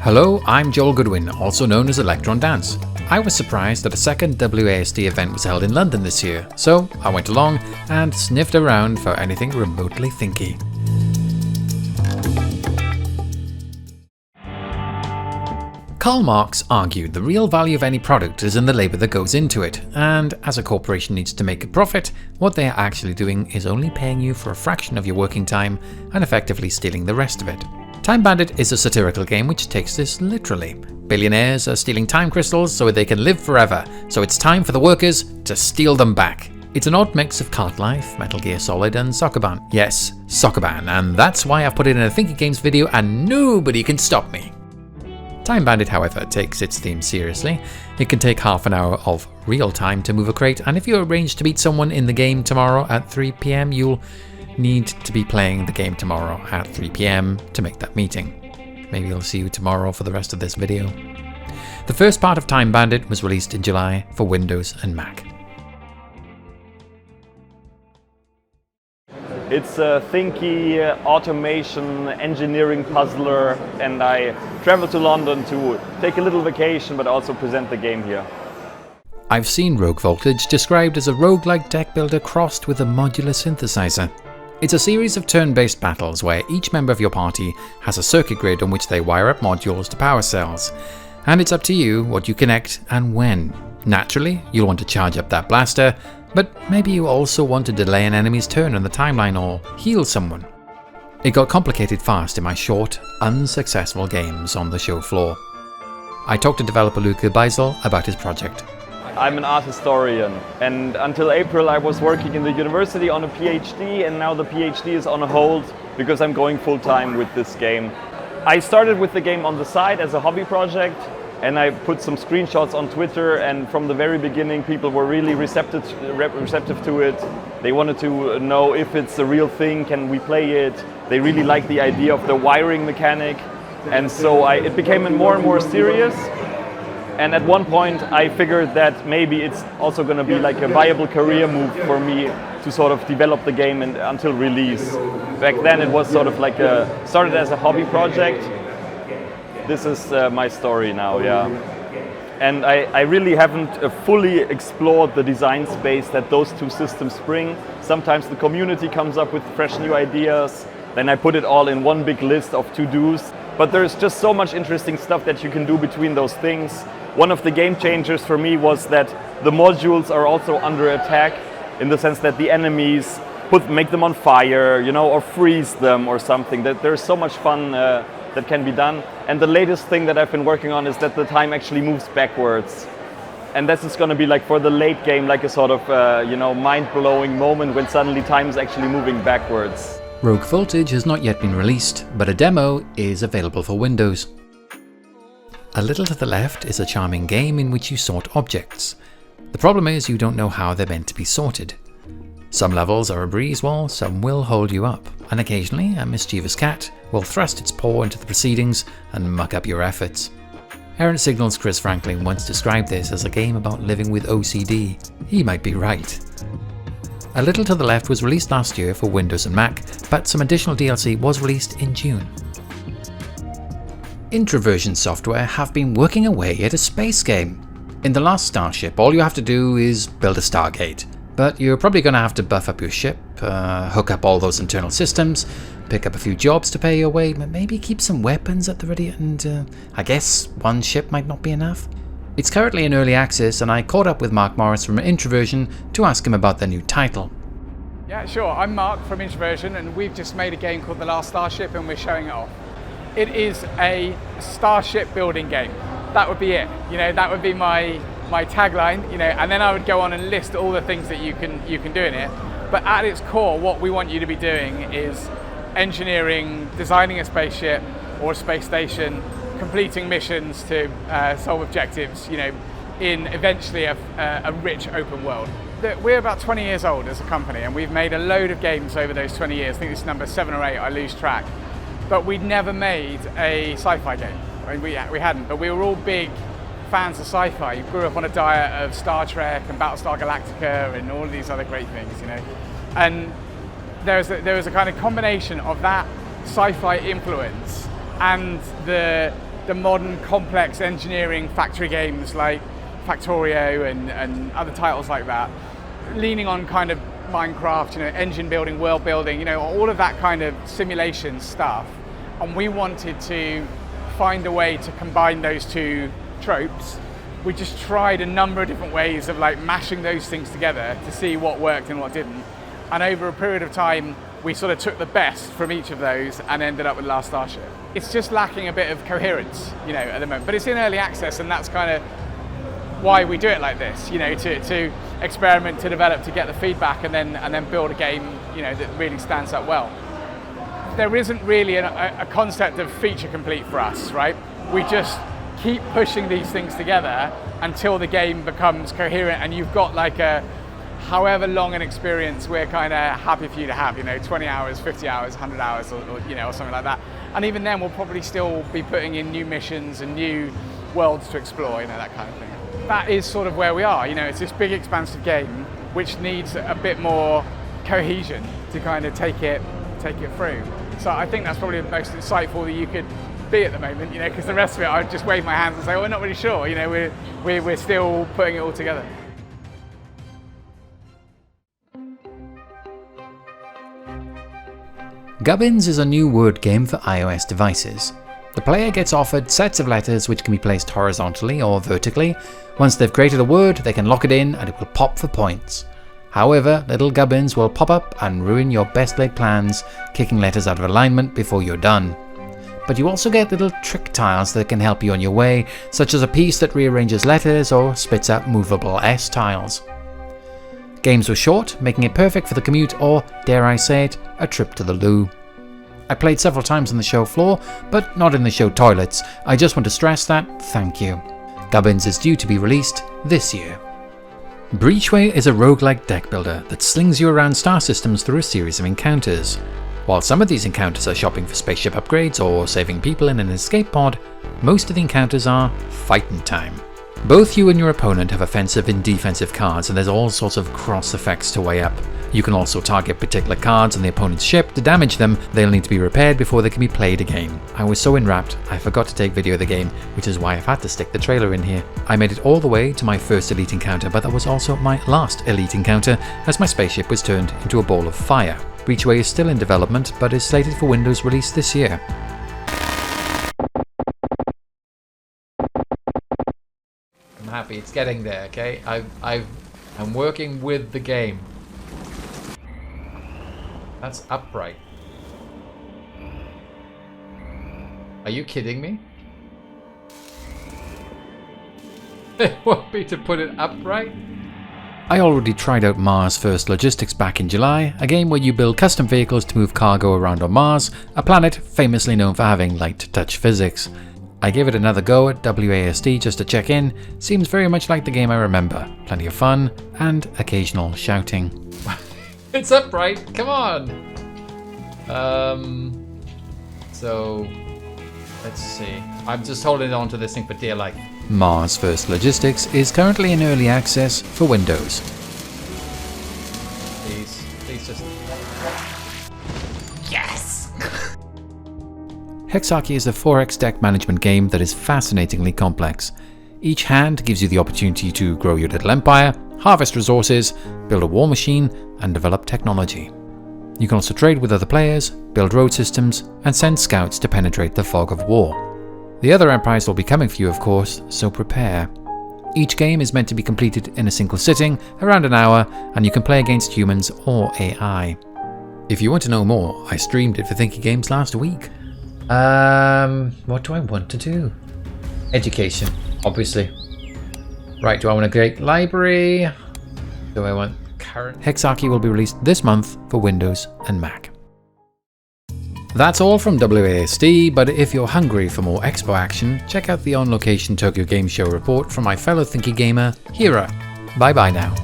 Hello, I'm Joel Goodwin, also known as Electron Dance. I was surprised that a second WASD event was held in London this year, so I went along and sniffed around for anything remotely thinky. Karl Marx argued the real value of any product is in the labour that goes into it, and as a corporation needs to make a profit, what they are actually doing is only paying you for a fraction of your working time and effectively stealing the rest of it. Time Bandit is a satirical game which takes this literally. Billionaires are stealing time crystals so they can live forever, so it's time for the workers to steal them back. It's an odd mix of Cart Life, Metal Gear Solid and Soccerban. Yes, Soccerban, and that's why I've put it in a Thinky Games video and nobody can stop me. Time Bandit, however, takes its theme seriously. It can take half an hour of real time to move a crate, and if you arrange to meet someone in the game tomorrow at 3 PM, you'll need to be playing the game tomorrow at 3 PM to make that meeting. Maybe I'll see you tomorrow for the rest of this video. The first part of Time Bandit was released in July for Windows and Mac. It's a Thinky automation engineering puzzler, and I traveled to London to take a little vacation but also present the game here. I've seen Rogue Voltage described as a roguelike deck builder crossed with a modular synthesizer. It's a series of turn-based battles where each member of your party has a circuit grid on which they wire up modules to power cells, and it's up to you what you connect and when. Naturally, you'll want to charge up that blaster, but maybe you also want to delay an enemy's turn on the timeline or heal someone. It got complicated fast in my short, unsuccessful games on the show floor. I talked to developer Luca Beisel about his project. I'm an art historian, and until April I was working in the university on a PhD, and now the PhD is on hold because I'm going full-time with this game. I started with the game on the side as a hobby project, and I put some screenshots on Twitter, and from the very beginning people were really receptive to it. They wanted to know if it's a real thing, can we play it? They really liked the idea of the wiring mechanic, and so it became more and more serious. And at one point I figured that maybe it's also going to be like a viable career move for me to sort of develop the game until release. Back then it was sort of like started as a hobby project. This is my story now, yeah. And I really haven't fully explored the design space that those two systems bring. Sometimes the community comes up with fresh new ideas, then I put it all in one big list of to-dos. But there's just so much interesting stuff that you can do between those things. One of the game changers for me was that the modules are also under attack, in the sense that the enemies make them on fire, or freeze them or something. That there's so much fun that can be done. And the latest thing that I've been working on is that the time actually moves backwards. And this is going to be like for the late game, like a sort of mind-blowing moment when suddenly time is actually moving backwards. Rogue Voltage has not yet been released, but a demo is available for Windows. A little to the left is a charming game in which you sort objects. The problem is you don't know how they're meant to be sorted. Some levels are a breeze while some will hold you up, and occasionally a mischievous cat will thrust its paw into the proceedings and muck up your efforts. Errant Signal's Chris Franklin once described this as a game about living with OCD. He might be right. A Little to the Left was released last year for Windows and Mac, but some additional DLC was released in June. Introversion Software have been working away at a space game. In the Last Starship, all you have to do is build a Stargate, but you're probably going to have to buff up your ship, hook up all those internal systems, pick up a few jobs to pay your way, maybe keep some weapons at the ready, and I guess one ship might not be enough. It's currently in early access, and I caught up with Mark Morris from Introversion to ask him about their new title. Yeah, sure. I'm Mark from Introversion, and we've just made a game called The Last Starship, and we're showing it off. It is a starship building game. That would be it. That would be my tagline. And then I would go on and list all the things that you can do in it. But at its core, what we want you to be doing is engineering, designing a spaceship or a space station, completing missions to solve objectives, in eventually a rich open world. We're about 20 years old as a company, and we've made a load of games over those 20 years. I think this is number 7 or 8, I lose track. But we'd never made a sci-fi game. I mean, we hadn't, but we were all big fans of sci-fi. You grew up on a diet of Star Trek and Battlestar Galactica and all of these other great things, And there was a kind of combination of that sci-fi influence and the the modern complex engineering factory games like Factorio and other titles like that, leaning on kind of Minecraft, engine building, world building, all of that kind of simulation stuff. And we wanted to find a way to combine those two tropes. We just tried a number of different ways of like mashing those things together to see what worked and what didn't. And over a period of time, we sort of took the best from each of those and ended up with Last Starship. It's just lacking a bit of coherence, at the moment. But it's in early access, and that's kind of why we do it like this, to experiment, to develop, to get the feedback, and then build a game, that really stands up well. There isn't really a concept of feature complete for us, right? We just keep pushing these things together until the game becomes coherent, and you've got like however long an experience we're kind of happy for you to have, 20 hours, 50 hours, 100 hours, or something like that. And even then, we'll probably still be putting in new missions and new worlds to explore, that kind of thing. That is sort of where we are. It's this big, expansive game which needs a bit more cohesion to kind of take it through. So I think that's probably the most insightful that you could be at the moment, because the rest of it, I'd just wave my hands and say, well, we're not really sure. We're still putting it all together. Gubbins is a new word game for iOS devices. The player gets offered sets of letters which can be placed horizontally or vertically. Once they've created a word, they can lock it in and it will pop for points. However, little gubbins will pop up and ruin your best laid plans, kicking letters out of alignment before you're done. But you also get little trick tiles that can help you on your way, such as a piece that rearranges letters or spits out movable S tiles. Games were short, making it perfect for the commute or, dare I say it, a trip to the loo. I played several times on the show floor, but not in the show toilets. I just want to stress that, thank you. Gubbins is due to be released this year. Breachway is a roguelike deck builder that slings you around star systems through a series of encounters. While some of these encounters are shopping for spaceship upgrades or saving people in an escape pod, most of the encounters are fighting time. Both you and your opponent have offensive and defensive cards, and there's all sorts of cross effects to weigh up. You can also target particular cards on the opponent's ship to damage them. They'll need to be repaired before they can be played again. I was so enwrapped, I forgot to take video of the game, which is why I've had to stick the trailer in here. I made it all the way to my first elite encounter, but that was also my last elite encounter, as my spaceship was turned into a ball of fire. Breachway is still in development, but is slated for Windows release this year. I'm happy it's getting there, okay? I'm working with the game. That's upright. Are you kidding me? They want me to put it upright? I already tried out Mars First Logistics back in July, a game where you build custom vehicles to move cargo around on Mars, a planet famously known for having light touch physics. I gave it another go at WASD just to check in. Seems very much like the game I remember. Plenty of fun and occasional shouting. It's upright, come on! So let's see. I'm just holding on to this thing for dear life. Mars First Logistics is currently in early access for Windows. Please just... Yes! Hexarchy is a 4X deck management game that is fascinatingly complex. Each hand gives you the opportunity to grow your little empire, harvest resources, build a war machine, and develop technology. You can also trade with other players, build road systems, and send scouts to penetrate the fog of war. The other empires will be coming for you, of course, so prepare. Each game is meant to be completed in a single sitting, around an hour, and you can play against humans or AI. If you want to know more, I streamed it for Thinky Games last week. What do I want to do? Education, obviously. Right, do I want a great library? Do I want current? Hexarchy will be released this month for Windows and Mac. That's all from WASD, but if you're hungry for more expo action, check out the On Location Tokyo Game Show report from my fellow Thinky gamer, Hira. Bye bye now.